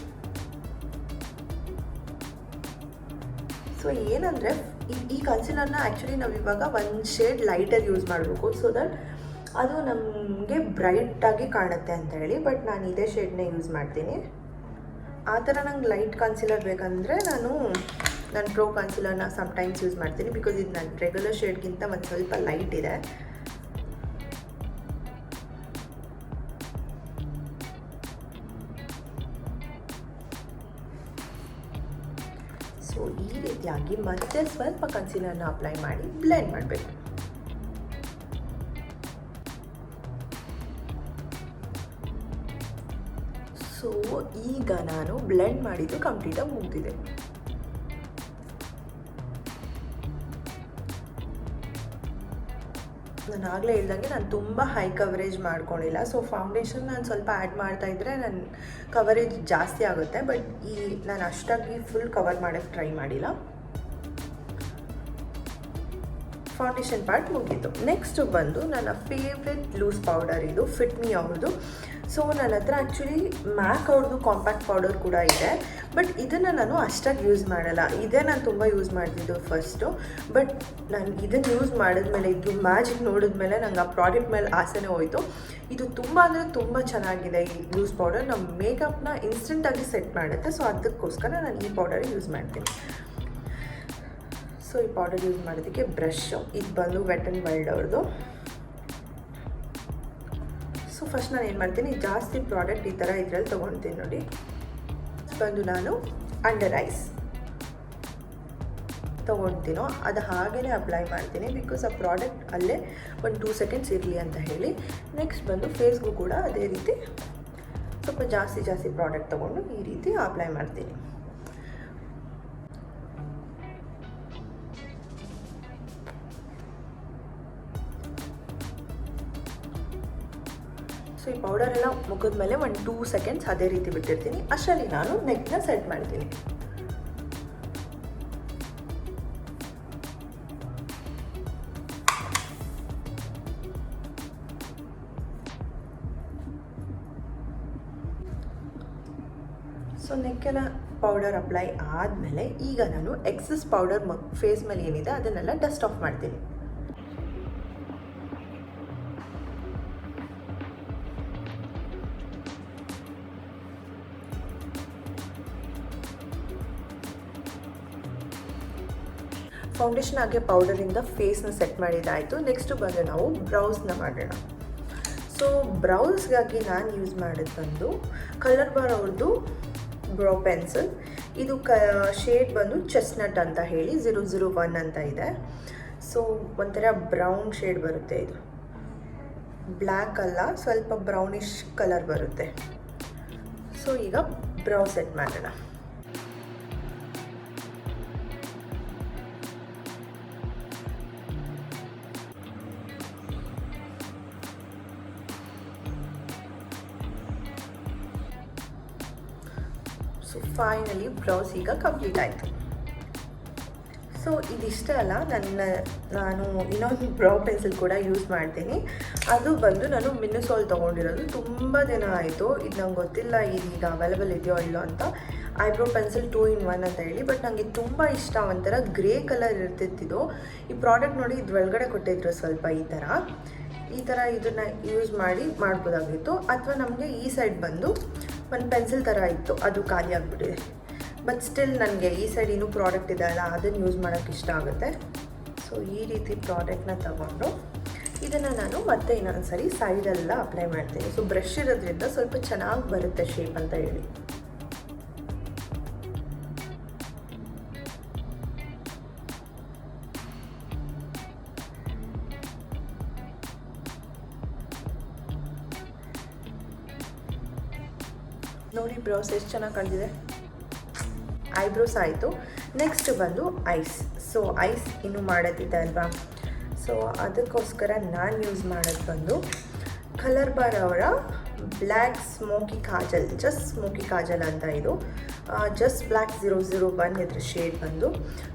ಸೊ ಏನಂದರೆ ಈ ಕನ್ಸಿಲರ್ನ ಆ್ಯಕ್ಚುಲಿ ನಾವು ಇವಾಗ ಒಂದು ಶೇಡ್ ಲೈಟಾಗಿ ಯೂಸ್ ಮಾಡಬೇಕು, ಸೊ ದಟ್ ಅದು ನಮಗೆ ಬ್ರೈಟಾಗಿ ಕಾಣುತ್ತೆ ಅಂತ ಹೇಳಿ. ಬಟ್ ನಾನು ಇದೇ ಶೇಡ್ನೇ ಯೂಸ್ ಮಾಡ್ತೀನಿ. ಆ ಥರ ನಂಗೆ ಲೈಟ್ ಕನ್ಸಿಲರ್ ಬೇಕಂದರೆ ನಾನು ಪ್ರೋ ಕನ್ಸಿಲರ್ನ ಸಮ್ಟೈಮ್ಸ್ ಯೂಸ್ ಮಾಡ್ತೀನಿ, ಬಿಕಾಸ್ ಇದು ನನ್ನ ರೆಗ್ಯುಲರ್ ಶೇಡ್ಗಿಂತ ಒಂದು ಸ್ವಲ್ಪ ಲೈಟ್ ಇದೆ. ಸೊ ಈ ರೀತಿಯಾಗಿ ಮತ್ತೆ ಸ್ವಲ್ಪ ಕನ್ಸಿಲರ್ನ ಅಪ್ಲೈ ಮಾಡಿ ಬ್ಲೆಂಡ್ ಮಾಡಬೇಕು. ಸೊ ಈಗ ನಾನು ಬ್ಲೆಂಡ್ ಮಾಡಿದ್ದು ಕಂಪ್ಲೀಟಾಗಿ ಮುಗಿದಿದೆ. ನಾನು ಆಗಲೇ ಹೇಳ್ದಂಗೆ ನಾನು ತುಂಬ ಹೈ ಕವರೇಜ್ ಮಾಡ್ಕೊಂಡಿಲ್ಲ. ಸೊ ಫೌಂಡೇಶನ್ ನಾನು ಸ್ವಲ್ಪ ಆ್ಯಡ್ ಮಾಡ್ತಾಯಿದ್ರೆ ನನ್ನ ಕವರೇಜ್ ಜಾಸ್ತಿ ಆಗುತ್ತೆ, ಬಟ್ ನಾನು ಅಷ್ಟಾಗಿ ಫುಲ್ ಕವರ್ ಮಾಡೋಕ್ಕೆ ಟ್ರೈ ಮಾಡಿಲ್ಲ. ಫೌಂಡೇಶನ್ ಪಾರ್ಟ್ ಮುಗೀತು. ನೆಕ್ಸ್ಟು ಬಂದು ನನ್ನ ಫೇವ್ರೆಟ್ ಲೂಸ್ ಪೌಡರ್, ಇದು ಫಿಟ್ ಮೀ ಅವ್ರದ್ದು. ಸೊ ನನ್ನ ಹತ್ರ ಆ್ಯಕ್ಚುಲಿ ಮ್ಯಾಕ್ ಅವ್ರದ್ದು ಕಾಂಪ್ಯಾಕ್ಟ್ ಪೌಡರ್ ಕೂಡ ಇದೆ, ಬಟ್ ಇದನ್ನು ನಾನು ಅಷ್ಟಾಗಿ ಯೂಸ್ ಮಾಡಲ್ಲ. ಇದೇ ನಾನು ತುಂಬ ಯೂಸ್ ಮಾಡ್ತಿದ್ದು ಫಸ್ಟು, ಬಟ್ ನಾನು ಇದನ್ನು ಯೂಸ್ ಮಾಡಿದ್ಮೇಲೆ, ಇದು ಮ್ಯಾಜಿಕ್ ನೋಡಿದ್ಮೇಲೆ ನಂಗೆ ಆ ಪ್ರಾಡಕ್ಟ್ ಮೇಲೆ ಆಸೆನೇ ಹೋಯಿತು. ಇದು ತುಂಬ ಅಂದರೆ ತುಂಬ ಚೆನ್ನಾಗಿದೆ. ಈ ಲೂಸ್ ಪೌಡರ್ ನಮ್ಮ ಮೇಕಪ್ನ ಇನ್ಸ್ಟೆಂಟಾಗಿ ಸೆಟ್ ಮಾಡುತ್ತೆ. ಸೊ ಅದಕ್ಕೋಸ್ಕರ ನಾನು ಈ ಪೌಡರ್ ಯೂಸ್ ಮಾಡ್ತೀನಿ. ಸೊ ಈ ಪೌಡರ್ ಯೂಸ್ ಮಾಡೋದಕ್ಕೆ ಬ್ರಷು, ಇದು ಬಂದು ವೆಟ್ ಆ್ಯಂಡ್ ವೈಲ್ಡ್ ಅವ್ರದ್ದು. ಸೊ ಫಸ್ಟ್ ನಾನು ಏನು ಮಾಡ್ತೀನಿ, ಜಾಸ್ತಿ ಪ್ರಾಡಕ್ಟ್ ಈ ಥರ ಇದರಲ್ಲಿ ತೊಗೊಳ್ತೀನಿ ನೋಡಿ. ಬಂದು ನಾನು ಅಂಡರ್ ಐಸ್ ತೊಗೊಳ್ತೀನೋ ಅದು ಹಾಗೇ ಅಪ್ಲೈ ಮಾಡ್ತೀನಿ, ಬಿಕಾಸ್ ಆ ಪ್ರಾಡಕ್ಟ್ ಅಲ್ಲೇ ಒಂದು 2 ಸೆಕೆಂಡ್ಸ್ ಇರಲಿ ಅಂತ ಹೇಳಿ. ನೆಕ್ಸ್ಟ್ ಬಂದು ಫೇಸ್ಗೂ ಕೂಡ ಅದೇ ರೀತಿ ಸ್ವಲ್ಪ ಜಾಸ್ತಿ ಪ್ರಾಡಕ್ಟ್ ತೊಗೊಂಡು ಈ ರೀತಿ ಅಪ್ಲೈ ಮಾಡ್ತೀನಿ. ಸೊ ಈ ಪೌಡರ್ ಎಲ್ಲ ಮುಗಿದ ಮೇಲೆ ಒಂದು 2 ಸೆಕೆಂಡ್ಸ್ ಅದೇ ರೀತಿ ಬಿಟ್ಟಿರ್ತೀನಿ. ಅಷ್ಟರಲ್ಲಿ ನಾನು ನೆಕ್ನ ಸೆಟ್ ಮಾಡ್ತೀನಿ. ಸೊ ನೆಕ್ಕೆಲ್ಲ ಪೌಡರ್ ಅಪ್ಲೈ ಆದಮೇಲೆ ಈಗ ನಾನು ಎಕ್ಸಸ್ ಪೌಡರ್ ಫೇಸ್ ಮೇಲೆ ಏನಿದೆ ಅದನ್ನೆಲ್ಲ ಡಸ್ಟ್ ಆಫ್ ಮಾಡ್ತೀನಿ. ಫೌಂಡೇಶನ್ ಹಾಗೆ ಪೌಡರಿಂದ ಫೇಸ್ನ ಸೆಟ್ ಮಾಡಿದ್ದಾಯಿತು. ನೆಕ್ಸ್ಟು ಬಂದು ನಾವು ಬ್ರೌಸ್ನ ಮಾಡೋಣ. ಸೊ ಬ್ರೌಸ್ಗಾಗಿ ನಾನು ಯೂಸ್ ಮಾಡಿದ್ದು ಬಂದು ಕಲರ್ ಬಾರ್ ಅವ್ರದ್ದು ಬ್ರೌ ಪೆನ್ಸಿಲ್. ಇದು ಶೇಡ್ ಬಂದು ಚೆಸ್ನಟ್ ಅಂತ ಹೇಳಿ 001 ಅಂತ ಇದೆ. ಸೊ ಒಂಥರ ಬ್ರೌನ್ ಶೇಡ್ ಬರುತ್ತೆ. ಇದು ಬ್ಲ್ಯಾಕ್ ಅಲ್ಲ, ಸ್ವಲ್ಪ ಬ್ರೌನಿಷ್ ಕಲರ್ ಬರುತ್ತೆ. ಸೊ ಈಗ ಬ್ರೌ ಸೆಟ್ ಮಾಡೋಣ. ಸೊ ಫೈನಲಿ ಬ್ರೌಸ್ ಈಗ ಕಂಪ್ಲೀಟ್ ಆಯಿತು. ಸೊ ಸೊ ಇದಿಷ್ಟೇ ಅಲ್ಲ, ನಾನು ಇನ್ನೊಂದು ಬ್ರೌ ಪೆನ್ಸಿಲ್ ಕೂಡ ಯೂಸ್ ಮಾಡ್ತೀನಿ. ಅದು ಬಂದು ನಾನು ಮಿನಿಸೋಲ್ ತೊಗೊಂಡಿರೋದು. ತುಂಬ ದಿನ ಆಯಿತು, ಇದು ನಂಗೆ ಗೊತ್ತಿಲ್ಲ ಇದೀಗ ಅವೈಲೇಬಲ್ ಇದೆಯೋ ಇಲ್ಲೋ ಅಂತ. ಐಬ್ರೋ ಪೆನ್ಸಿಲ್ 2 in 1 ಅಂತ ಹೇಳಿ. ಬಟ್ ನನಗೆ ತುಂಬ ಇಷ್ಟ, ಒಂಥರ ಗ್ರೇ ಕಲರ್ ಇರ್ತಿತ್ತಿದ್ದು. ಈ ಪ್ರಾಡಕ್ಟ್ ನೋಡಿ ಇದು ಒಳಗಡೆ ಕೊಟ್ಟಿದ್ರು ಸ್ವಲ್ಪ ಈ ಥರ ಇದನ್ನು ಯೂಸ್ ಮಾಡ್ಬೋದಾಗಿತ್ತು. ಅಥವಾ ನಮಗೆ ಈ ಸೈಡ್ ಬಂದು ಒಂದು ಪೆನ್ಸಿಲ್ ಥರ ಇತ್ತು, ಅದು ಖಾಲಿ ಆಗಿಬಿಟ್ಟಿದೆ. ಬಟ್ ಸ್ಟಿಲ್ ನನಗೆ ಈ ಸೈಡ್ ಇನ್ನೂ ಪ್ರಾಡಕ್ಟ್ ಇದೆ ಅಲ್ಲ, ಅದನ್ನು ಯೂಸ್ ಮಾಡೋಕ್ಕೆ ಇಷ್ಟ ಆಗುತ್ತೆ. ಸೊ ಈ ರೀತಿ ಪ್ರಾಡಕ್ಟ್ನ ತಗೊಂಡು ಇದನ್ನು ನಾನು ಮತ್ತೆ ಇನ್ನೊಂದು ಸರಿ ಸೈಡೆಲ್ಲ ಅಪ್ಲೈ ಮಾಡ್ತೀನಿ. ಸೊ ಬ್ರಷ್ ಇರೋದ್ರಿಂದ ಸ್ವಲ್ಪ ಚೆನ್ನಾಗಿ ಬರುತ್ತೆ ಶೇಪ್ ಅಂತ ಹೇಳಿ. ನೋಡಿ ಬ್ರೋಸ್ ಎಷ್ಟು ಚೆನ್ನಾಗಿ ಕಾಣ್ತಿದೆ. ಐಬ್ರೋಸ್ ಆಯಿತು. ನೆಕ್ಸ್ಟ್ ಬಂದು ಐಸ್. ಸೊ ಐಸ್ ಇನ್ನೂ ಮಾಡೋದಿದೆ ಅಲ್ವಾ, ಸೊ ಅದಕ್ಕೋಸ್ಕರ ನಾನು ಯೂಸ್ ಮಾಡೋದು ಬಂದು ಕಲರ್ ಬಾರ್ ಅವರ black smoky Kajal, just smoky Kajal ಅಂತ ಇದು. ಜಸ್ಟ್ ಬ್ಲ್ಯಾಕ್ 001 ಇದ್ರ ಶೇಡ್ ಬಂದು.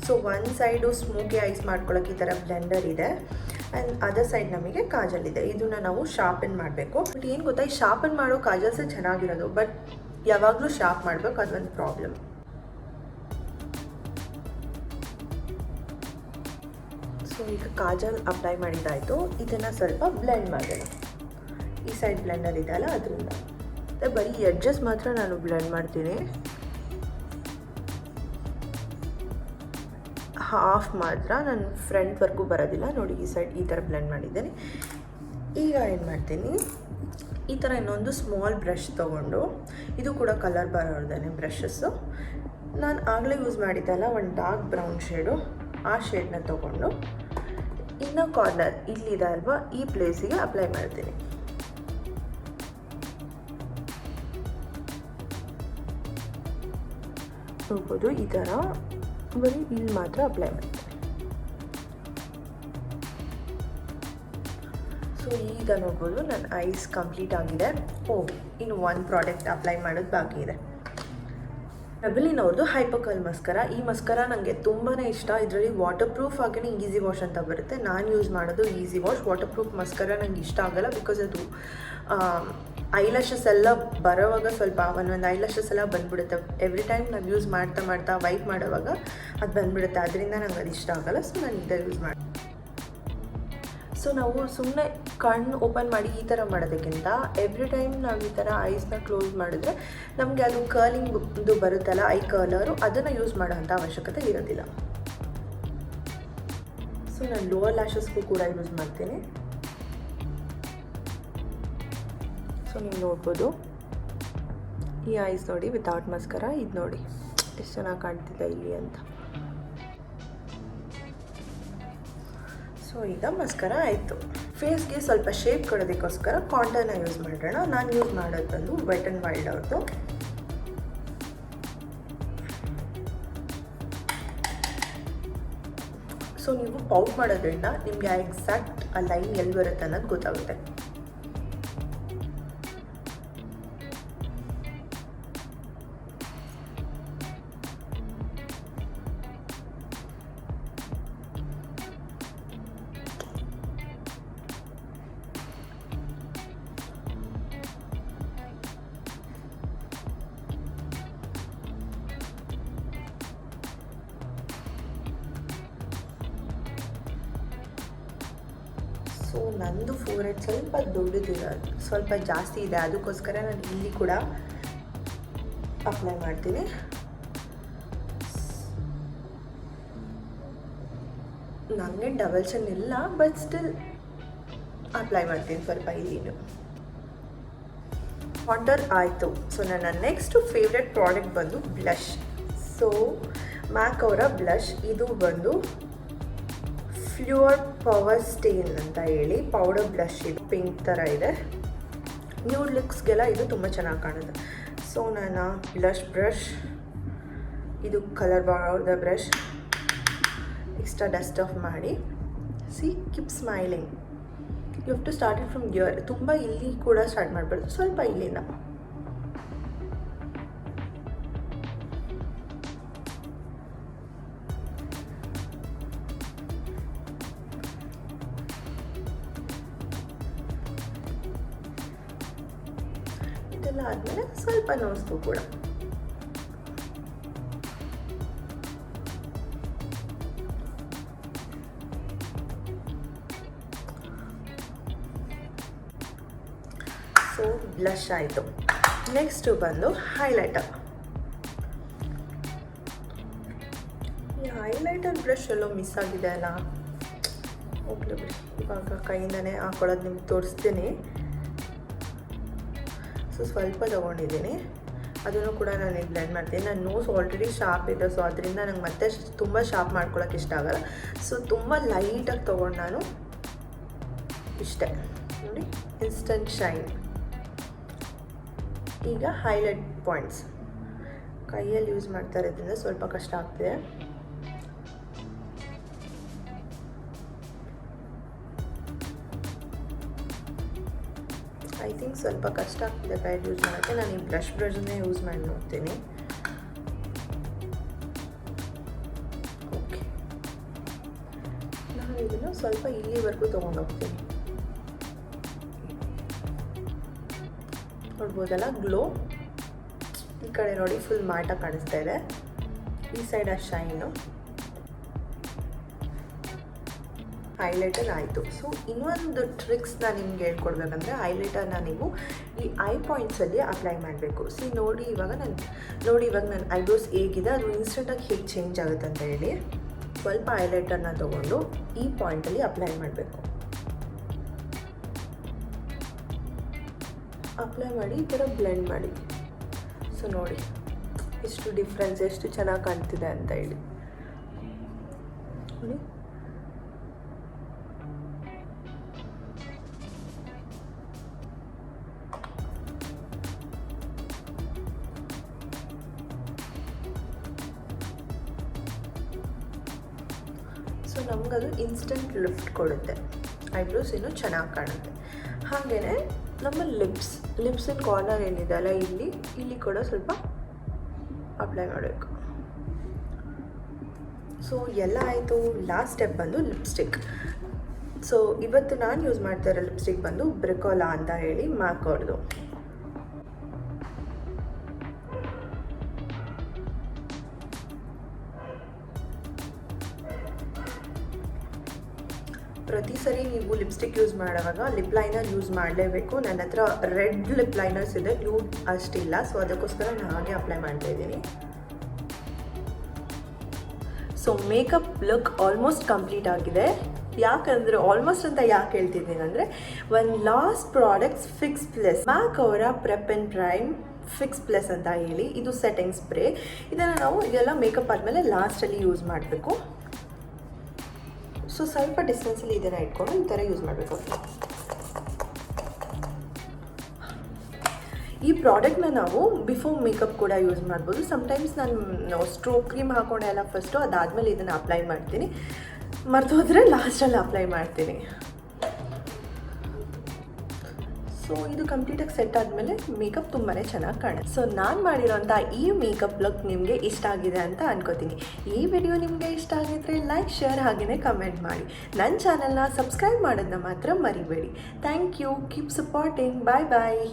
ಸೊ ಒಂದು ಸೈಡು ಸ್ಮೋಕಿ ಐಸ್ ಮಾಡ್ಕೊಳ್ಳೋಕೆ ಈ ಥರ ಬ್ಲೆಂಡರ್ ಇದೆ, ಆ್ಯಂಡ್ ಅದರ್ ಸೈಡ್ ನಮಗೆ ಕಾಜಲ್ ಇದೆ. ಇದನ್ನು ನಾವು ಶಾರ್ಪನ್ ಮಾಡಬೇಕು. ಬಟ್ ಏನು ಗೊತ್ತಾ, ಈ ಶಾರ್ಪನ್ ಮಾಡೋ ಕಾಜಲ್ಸೇ ಚೆನ್ನಾಗಿರೋದು, ಬಟ್ ಯಾವಾಗಲೂ ಶಾರ್ಪ್ ಮಾಡಬೇಕು, ಅದೊಂದು ಪ್ರಾಬ್ಲಮ್. ಸೊ ಈಗ ಕಾಜಲ್ ಅಪ್ಲೈ ಮಾಡಿದ್ದಾಯಿತು. ಇದನ್ನು ಸ್ವಲ್ಪ ಬ್ಲೆಂಡ್ ಮಾಡೋಣ. ಈ ಸೈಡ್ ಬ್ಲೆಂಡರ್ ಇದೆಯಲ್ಲ ಅದರಿಂದ. ಬರೀ ಎಡ್ಜಸ್ ಮಾತ್ರ ನಾನು ಬ್ಲೆಂಡ್ ಮಾಡ್ತೀನಿ, ಹಾಫ್ ಮಾತ್ರ, ನನ್ನ ಫ್ರಂಟ್ವರೆಗೂ ಬರೋದಿಲ್ಲ. ನೋಡಿ ಈ ಸೈಡ್ ಈ ಥರ ಬ್ಲೆಂಡ್ ಮಾಡಿದ್ದೇನೆ. ಈಗ ಏನು ಮಾಡ್ತೀನಿ, ಈ ಥರ ಇನ್ನೊಂದು ಸ್ಮಾಲ್ ಬ್ರಷ್ ತೊಗೊಂಡು, ಇದು ಕೂಡ ಕಲರ್ ಬರೋರ್ದೇನೆ ಬ್ರಷಸ್ಸು. ನಾನು ಆಗಲೇ ಯೂಸ್ ಮಾಡಿದ್ದಲ್ಲ ಒಂದು ಡಾರ್ಕ್ ಬ್ರೌನ್ ಶೇಡು, ಆ ಶೇಡನ್ನ ತೊಗೊಂಡು ಇನ್ನೂ ಕಾರ್ನರ್ ಇಲ್ಲಿದೆ ಅಲ್ವಾ, ಈ ಪ್ಲೇಸಿಗೆ ಅಪ್ಲೈ ಮಾಡ್ತೀನಿ. ನೋಡ್ಬೋದು ಈ ಥರ ಬರೀ ಇಲ್ಲಿ ಮಾತ್ರ ಅಪ್ಲೈ ಮಾಡ್ತೀನಿ. ಸೊ ಈಗ ನೋಡ್ಬೋದು ನನ್ನ ಐಸ್ ಕಂಪ್ಲೀಟ್ ಆಗಿದೆ. ಇನ್ನು ಒಂದು ಪ್ರಾಡಕ್ಟ್ ಅಪ್ಲೈ ಮಾಡೋದು ಬಾಕಿ ಇದೆ. ಮೆಬೆಲಿನ್ ಅವ್ರದ್ದು ಹೈಪರ್ಕರ್ಲ್ ಮಸ್ಕರ. ಈ ಮಸ್ಕರ ನನಗೆ ತುಂಬಾ ಇಷ್ಟ. ಇದರಲ್ಲಿ ವಾಟರ್ ಪ್ರೂಫ್ ಹಾಗೆ ಈಸಿ ವಾಶ್ ಅಂತ ಬರುತ್ತೆ. ನಾನು ಯೂಸ್ ಮಾಡೋದು ಈಸಿ ವಾಶ್. ವಾಟರ್ ಪ್ರೂಫ್ ಮಸ್ಕರ ನನಗೆ ಇಷ್ಟ ಆಗೋಲ್ಲ, ಬಿಕಾಸ್ ಅದು ಐಲ್ಯಾಶಸ್ ಎಲ್ಲ ಬರೋವಾಗ ಸ್ವಲ್ಪ ಒಂದೊಂದು ಐಲ್ಯಾಶಸ್ ಎಲ್ಲ ಬಂದುಬಿಡುತ್ತೆ. ಎವ್ರಿ ಟೈಮ್ ನಾವು ಯೂಸ್ ಮಾಡ್ತಾ ವೈಪ್ ಮಾಡೋವಾಗ ಅದು ಬಂದುಬಿಡುತ್ತೆ. ಅದರಿಂದ ನಂಗೆ ಅದು ಇಷ್ಟ ಆಗೋಲ್ಲ. ಸೊ ನಾನು ಇದನ್ನು ಯೂಸ್ ಮಾಡಿ. ಸೊ ನಾವು ಸುಮ್ಮನೆ ಕಣ್ಣು ಓಪನ್ ಮಾಡಿ ಈ ಥರ ಮಾಡೋದಕ್ಕಿಂತ ಎವ್ರಿ ಟೈಮ್ ನಾವು ಈ ಥರ ಐಸ್ನ ಕ್ಲೋಸ್ ಮಾಡಿದ್ರೆ ನಮಗೆ ಅದು ಕರ್ಲಿಂಗ್ದು ಬರುತ್ತಲ್ಲ, ಐ ಕರ್ಲರು, ಅದನ್ನು ಯೂಸ್ ಮಾಡೋಂಥ ಅವಶ್ಯಕತೆ ಇರೋದಿಲ್ಲ. ಸೊ ನಾನು ಲೋವರ್ ಲ್ಯಾಶಸ್ಗೂ ಕೂಡ ಯೂಸ್ ಮಾಡ್ತೀನಿ. ಸೊ ನೀವು ನೋಡ್ಬೋದು ಈ ಐಸ್ ನೋಡಿ ವಿತೌಟ್ ಮಸ್ಕರ. ಇದು ನೋಡಿ ಎಷ್ಟು ಚೆನ್ನಾಗಿ ಕಾಣ್ತಿದೆ ಇಲ್ಲಿ ಅಂತ. ಸೊ ಈಗ ಮಸ್ಕರ ಆಯಿತು. ಫೇಸ್ಗೆ ಸ್ವಲ್ಪ ಶೇಪ್ ಕೊಡೋದಕ್ಕೋಸ್ಕರ ಕಾಂಟರ್ನ ಯೂಸ್ ಮಾಡೋಣ. ನಾನು ಯೂಸ್ ಮಾಡೋದು ಬಂದು ವೆಟ್ ಆ್ಯಂಡ್ ವೈಲ್ಡ್ ಅವ್ರದ್ದು. ಸೊ ನೀವು ಪೌಟ್ ಮಾಡೋದ್ರಿಂದ ನಿಮಗೆ ಎಕ್ಸಾಕ್ಟ್ ಆ ಲೈನ್ ಎಲ್ಲಿ ಬರುತ್ತೆ ಅನ್ನೋದು ಗೊತ್ತಾಗುತ್ತೆ. ಸೊ ನಂದು ಫೋರೆಡ್ ಸ್ವಲ್ಪ ದೊಡ್ಡದಿದೆ, ಸ್ವಲ್ಪ ಜಾಸ್ತಿ ಇದೆ, ಅದಕ್ಕೋಸ್ಕರ ನಾನು ಇಲ್ಲಿ ಕೂಡ ಅಪ್ಲೈ ಮಾಡ್ತೀನಿ. ನನಗೆ ಡಬಲ್ ಚಿನ್ ಇಲ್ಲ, ಬಟ್ ಸ್ಟಿಲ್ ಅಪ್ಲೈ ಮಾಡ್ತೀನಿ ಸ್ವಲ್ಪ ಇಲ್ಲಿನೂ. ಕಾಂಟರ್ ಆಯಿತು. ಸೊ ನನ್ನ ನೆಕ್ಸ್ಟ್ ಫೇವ್ರೆಟ್ ಪ್ರಾಡಕ್ಟ್ ಬಂದು ಬ್ಲಷ್. ಸೊ ಮ್ಯಾಕ್ ಅವರ ಬ್ಲಷ್. ಇದು ಬಂದು ಫ್ಲೂರ್ ಪವರ್ ಸ್ಟೇನ್ ಅಂತ ಹೇಳಿ ಪೌಡರ್ ಬ್ಲಷ್. ಇದು ಪಿಂಕ್ ಥರ ಇದೆ. ನ್ಯೂಡ್ ಲುಕ್ಸ್ಗೆಲ್ಲ ಇದು ತುಂಬ ಚೆನ್ನಾಗಿ ಕಾಣುತ್ತೆ. ಸೊ ನಾನು ಬ್ರಷ್, ಇದು ಕಲರ್ ಬಾರ್ದ ಬ್ರಷ್, ಎಕ್ಸ್ಟ್ರಾ ಡಸ್ಟ್ ಆಫ್ ಮಾಡಿ, keep smiling. You have to start it from here. ತುಂಬ ಇಲ್ಲಿ ಕೂಡ ಸ್ಟಾರ್ಟ್ ಮಾಡಬಾರ್ದು, ಸ್ವಲ್ಪ ಇಲ್ಲಿಂದ. ಇದೆಲ್ಲ ಆದಮೇಲೆ ಸ್ವಲ್ಪ ನೋಸ್ತು ಕೂಡ. ಸೊ ಬ್ಲಷ್ ಆಯಿತು. ನೆಕ್ಸ್ಟು ಬಂದು ಹೈಲೈಟರ್. ಈ ಹೈಲೈಟರ್ ಬ್ರಷ್ ಎಲ್ಲೋ ಮಿಸ್ ಆಗಿದೆ ಅಲ್ಲ, ಹೋಗ್ಲಿ ಬಿಡಿ, ಇವಾಗ ಕೈಯಿಂದನೇ ಹಾಕೊಳ್ಳೋದು ನಿಮ್ಗೆ ತೋರಿಸ್ತೀನಿ. ಸೊ ಸ್ವಲ್ಪ ತೊಗೊಂಡಿದ್ದೀನಿ, ಅದನ್ನು ಕೂಡ ನಾನು ಈಗ ಬ್ಲೆಂಡ್ ಮಾಡ್ತೀನಿ. ನನ್ನ ನೋಸ್ ಆಲ್ರೆಡಿ ಶಾರ್ಪ್ ಇದೆ, ಸೊ ಅದರಿಂದ ನಂಗೆ ಮತ್ತೆ ತುಂಬ ಶಾರ್ಪ್ ಮಾಡ್ಕೊಳ್ಳೋಕೆ ಇಷ್ಟ ಆಗಲ್ಲ. ಸೊ ತುಂಬ ಲೈಟಾಗಿ ತೊಗೊಂಡು ನಾನು ಇಷ್ಟೇ ನೋಡಿ, ಇನ್ಸ್ಟಂಟ್ ಶೈನ್. ಈಗ ಹೈಲೈಟ್ ಪಾಯಿಂಟ್ಸ್ ಕೈಯಲ್ಲಿ ಯೂಸ್ ಮಾಡ್ತಾ ಇರೋದ್ರಿಂದ ಸ್ವಲ್ಪ ಕಷ್ಟ ಆಗ್ತಿದೆ. ಐ ಥಿಂಕ್ ಸ್ವಲ್ಪ ಕಷ್ಟ ಆಗ್ತಿದೆ ಕೈಯಲ್ಲಿ ಯೂಸ್ ಮಾಡೋಕ್ಕೆ. ನಾನು ಈ ಬ್ರಷನ್ನೇ ಯೂಸ್ ಮಾಡಿ ನೋಡ್ತೀನಿ. ಓಕೆ, ನಾನು ಇದನ್ನು ಸ್ವಲ್ಪ ಇಲ್ಲಿವರೆಗೂ ತೊಗೊಂಡೋಗ್ತೀನಿ. ನೋಡ್ಬೋದಲ್ಲ ಗ್ಲೋ. ಈ ಕಡೆ ನೋಡಿ ಫುಲ್ ಮ್ಯಾಟಾಗಿ ಕಾಣಿಸ್ತಾ ಇದೆ, ಈ ಸೈಡ್ ಆ ಶೈನು. ಹೈಲೈಟರ್ ಆಯಿತು. ಸೊ ಇನ್ನೊಂದು ಟ್ರಿಕ್ಸ್ ನಾನು ನಿಮ್ಗೆ ಹೇಳ್ಕೊಡ್ಬೇಕಂದ್ರೆ, ಹೈಲೈಟರ್ನ ನೀವು ಈ ಐ ಪಾಯಿಂಟ್ಸಲ್ಲಿ ಅಪ್ಲೈ ಮಾಡಬೇಕು. ನೋಡಿ ಇವಾಗ ನನ್ನ ಐಬ್ರೋಸ್ ಹೇಗಿದೆ, ಅದು ಇನ್ಸ್ಟೆಂಟಾಗಿ ಹೇಗೆ ಚೇಂಜ್ ಆಗುತ್ತೆ ಅಂತ ಹೇಳಿ ಸ್ವಲ್ಪ ಹೈಲೈಟರ್ನ ತೊಗೊಂಡು ಈ ಪಾಯಿಂಟಲ್ಲಿ ಅಪ್ಲೈ ಮಾಡಬೇಕು. ಅಪ್ಲೈ ಮಾಡಿ ಈ ಥರ ಬ್ಲೆಂಡ್ ಮಾಡಿ. ಸೊ ನೋಡಿ ಎಷ್ಟು ಡಿಫ್ರೆನ್ಸ್, ಎಷ್ಟು ಚೆನ್ನಾಗಿ ಕಾಣ್ತಿದೆ ಅಂತ ಹೇಳಿ ನೋಡಿ. ಸೊ ನಮಗದು ಇನ್ಸ್ಟೆಂಟ್ ಲಿಫ್ಟ್ ಕೊಡುತ್ತೆ, ಐಬ್ರೋಸ್ ಇನ್ನೂ ಚೆನ್ನಾಗಿ ಕಾಣುತ್ತೆ. ಹಾಗೆಯೇ ನಮ್ಮ ಲಿಪ್ಸಿನ ಕಾರ್ನರ್ ಏನಿದೆ ಅಲ್ಲ, ಇಲ್ಲಿ ಕೂಡ ಸ್ವಲ್ಪ ಅಪ್ಲೈ ಮಾಡಬೇಕು. ಸೊ ಎಲ್ಲ ಆಯಿತು. ಲಾಸ್ಟ್ ಸ್ಟೆಪ್ ಬಂದು ಲಿಪ್ಸ್ಟಿಕ್. ಸೊ ಇವತ್ತು ನಾನು ಯೂಸ್ ಮಾಡ್ತಾ ಇರೋ ಲಿಪ್ಸ್ಟಿಕ್ ಬಂದು ಬ್ರಿಕೋಲಾ ಅಂತ ಹೇಳಿ ಮ್ಯಾಕ್ ಅವ್ರದ್ದು. ಪ್ರತಿ ಸರಿ ನೀವು ಲಿಪ್ಸ್ಟಿಕ್ ಯೂಸ್ ಮಾಡುವಾಗ ಲಿಪ್ ಲೈನರ್ ಯೂಸ್ ಮಾಡಲೇಬೇಕು. ನನ್ನ ಹತ್ರ ರೆಡ್ ಲಿಪ್ ಲೈನರ್ಸ್ ಇದೆ, ನ್ಯೂಡ್ ಅಷ್ಟಿಲ್ಲ, ಸೊ ಅದಕ್ಕೋಸ್ಕರ ನಾನು ಹಾಗೆ ಅಪ್ಲೈ ಮಾಡ್ತಾ ಇದ್ದೀನಿ. So makeup look almost complete ಆಗಿದೆ. ಯಾಕಂದರೆ ಆಲ್ಮೋಸ್ಟ್ ಅಂತ ಯಾಕೆ ಹೇಳ್ತಿದ್ದೀನಿ ಅಂದರೆ, ಒಂದು ಲಾಸ್ಟ್ ಪ್ರಾಡಕ್ಟ್ಸ್ ಫಿಕ್ಸ್ ಪ್ಲಸ್ ಮ್ಯಾಕ್ ಅವರ prep and prime fix plus ಅಂತ ಹೇಳಿ, ಇದು ಸೆಟ್ಟಿಂಗ್ ಸ್ಪ್ರೇ. ಇದನ್ನು ನಾವು ಇದೆಲ್ಲ ಮೇಕಪ್ ಆದಮೇಲೆ ಲಾಸ್ಟಲ್ಲಿ ಯೂಸ್ ಮಾಡಬೇಕು. ಸೊ ಸ್ವಲ್ಪ ಡಿಸ್ಟೆನ್ಸಲ್ಲಿ ಇದನ್ನು ಇಟ್ಕೊಂಡು ಈ ಥರ ಯೂಸ್ ಮಾಡಬೇಕು. ಈ ಪ್ರಾಡಕ್ಟ್ನ ನಾವು ಬಿಫೋರ್ ಮೇಕಪ್ ಕೂಡ ಯೂಸ್ ಮಾಡ್ಬೋದು. ಸಮ್ಟೈಮ್ಸ್ ನಾನು ಸ್ಟ್ರೋಕ್ ಕ್ರೀಮ್ ಹಾಕೊಂಡೆ ಎಲ್ಲ ಫಸ್ಟು, ಅದಾದಮೇಲೆ ಇದನ್ನು ಅಪ್ಲೈ ಮಾಡ್ತೀನಿ. ಮರ್ತೋದ್ರೆ ಲಾಸ್ಟಲ್ಲಿ ಅಪ್ಲೈ ಮಾಡ್ತೀನಿ. ಸೊ ಇದು ಕಂಪ್ಲೀಟಾಗಿ ಸೆಟ್ ಆದಮೇಲೆ ಮೇಕಪ್ ತುಂಬಾ ಚೆನ್ನಾಗಿ ಕಾಣುತ್ತೆ. ಸೊ ನಾನು ಮಾಡಿರೋಂಥ ಈ ಮೇಕಪ್ ಲುಕ್ ನಿಮಗೆ ಇಷ್ಟ ಆಗಿದೆ ಅಂತ ಅನ್ಕೋತೀನಿ. ಈ ವಿಡಿಯೋ ನಿಮಗೆ ಇಷ್ಟ ಆಗಿದ್ರೆ ಲೈಕ್, ಶೇರ್ ಹಾಗೆಯೇ ಕಮೆಂಟ್ ಮಾಡಿ. ನನ್ನ ಚಾನಲ್ನ ಸಬ್ಸ್ಕ್ರೈಬ್ ಮಾಡೋದನ್ನ ಮಾತ್ರ ಮರಿಬೇಡಿ. Thank you. Keep supporting. Bye bye.